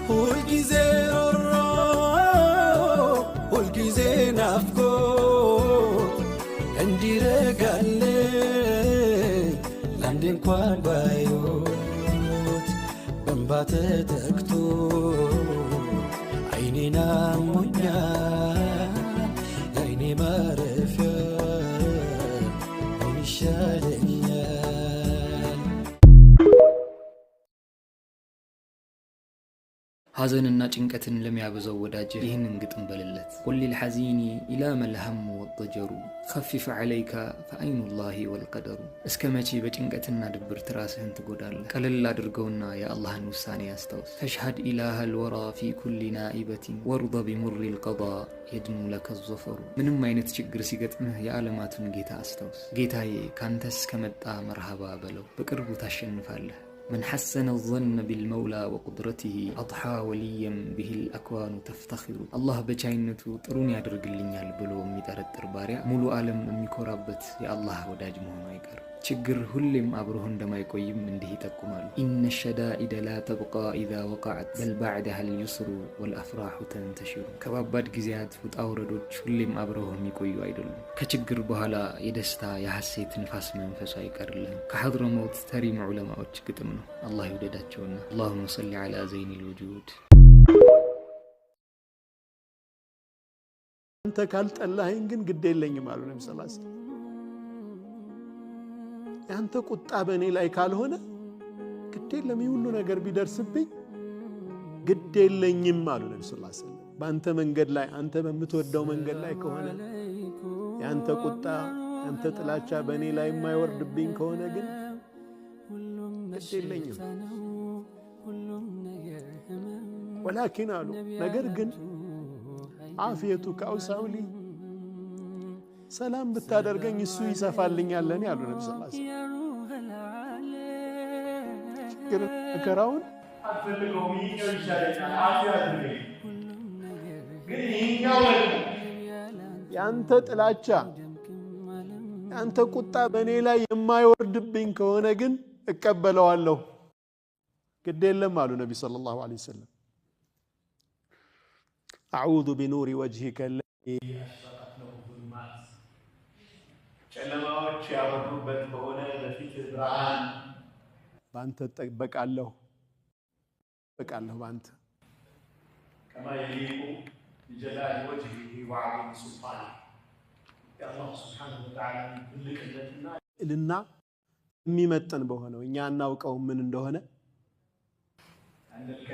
ሁልጊዜ ሮሮ ሁልጊዜ ናፍቆት እንዲረጋልኝ ለአንዴ እንኳን ባዩት በእንባ ተተክቶ አይኔን አሞኛል የአይኔ ማረፊያ ምን ይሻለኛል? ሐዘንና ጭንቀትን ለሚያበዛው ወዳጅ ይህንን ግጥም በልለት። ቁል ሊልሐዚኒ ኢላ መልሐሙ ወጠጀሩ ኸፊፍ ዐለይከ ፈዐይኑላሂ ወልቀደሩ። እስከ መቼ በጭንቀትና ድብርት ራስህን ትጎዳለህ? ቀለል አድርገውና የአላህን ውሳኔ ያስታውስ። ፈሽሀድ ኢላሀል ወራ ፊ ኩሊ ናኢበቲን ወርደ ቢሙሪል ቀዳ የድኑ ለከ ዞፈሩ። ምንም አይነት ችግር ሲገጥምህ የዓለማቱን ጌታ አስታውስ። ጌታዬ ካንተስ ከመጣ መርሃባ በለው፣ በቅርቡ ታሸንፋለህ። من حسن الظن بالمولى وقدرته أضحى وليا به الأكوان تفتخر. الله بجاينته ጥሩን ያደርግልኛል ብሎ የሚጠረጥር ባሪያ ሙሉ ዓለም የሚኮራበት የአላህ ወዳጅ መሆኑ አይቀርም። ችግር ሁሌም አብሮህ እንደማይቆይም እንዲህ ይጠቁማሉ። ኢነ ሸዳኢደ ላ ተብቃ ኢዛ ወቀዐት በል ባዕደሃ ልዩስሩ ወልአፍራሑ ተንተሽሩ። ከባባድ ጊዜያት ውጣ ውረዶች ሁሌም አብረው የሚቆዩ አይደሉም። ከችግር በኋላ የደስታ የሐሴት ንፋስ መንፈሱ አይቀርልህም። ከሐድረሞት ተሪም ዑለማዎች ግጥም ነው። አላህ ይውደዳቸውና አላሁመ ሰሊ ዐላ ዘይኒል ውጁድ። አንተ ካልጠላኸኝ ግን ግድ የለኝም አሉ ነብዩ ሰለላሁ ዐለይሂ ወሰለም። ያንተ ቁጣ በእኔ ላይ ካልሆነ ግድ የለም ሁሉ ነገር ቢደርስብኝ ግድ የለኝም አሉ ነብዩ ሰለላሁ ዐለይሂ ወሰለም። በአንተ መንገድ ላይ አንተ በምትወደው መንገድ ላይ ከሆነ ያንተ ቁጣ ያንተ ጥላቻ በእኔ ላይ የማይወርድብኝ ከሆነ ግን ግድ የለኝም። ወላኪን አሉ ነገር ግን ዓፊየቱከ አውሰዑ ሊ ሰላም ብታደርገኝ እሱ ይሰፋልኛል ለኔ አሉ ነብዩ ሰለላሁ ዐለይሂ ወሰለም። መከራውን አትፈልገውም ይሄኛው ይሻለኛል ዓፊያ አድርገኝ፣ ግን ይሄኛው ያንተ ጥላቻ ያንተ ቁጣ በእኔ ላይ የማይወርድብኝ ከሆነ ግን እቀበለዋለሁ፣ ግድ የለም አሉ ነብዩ ሰለላሁ ዐለይሂ ወሰለም። አዑዙ ቢኑሪ ወጅሂከ አለዚ ጨለማዎች ያበሩበት በሆነ በፊት ብርሃን ባንተ እጠበቃለሁ ባንተ ከማ የሊቁ ቢጀላሊ ወጅሂሂ ወዐዚሚ ሱልጣኒሂ የአላህ ሱብሓነሁ ወተዓላ ትልቅነትና ልዕልና የሚመጥን በሆነው እኛ እናውቀው ምን እንደሆነ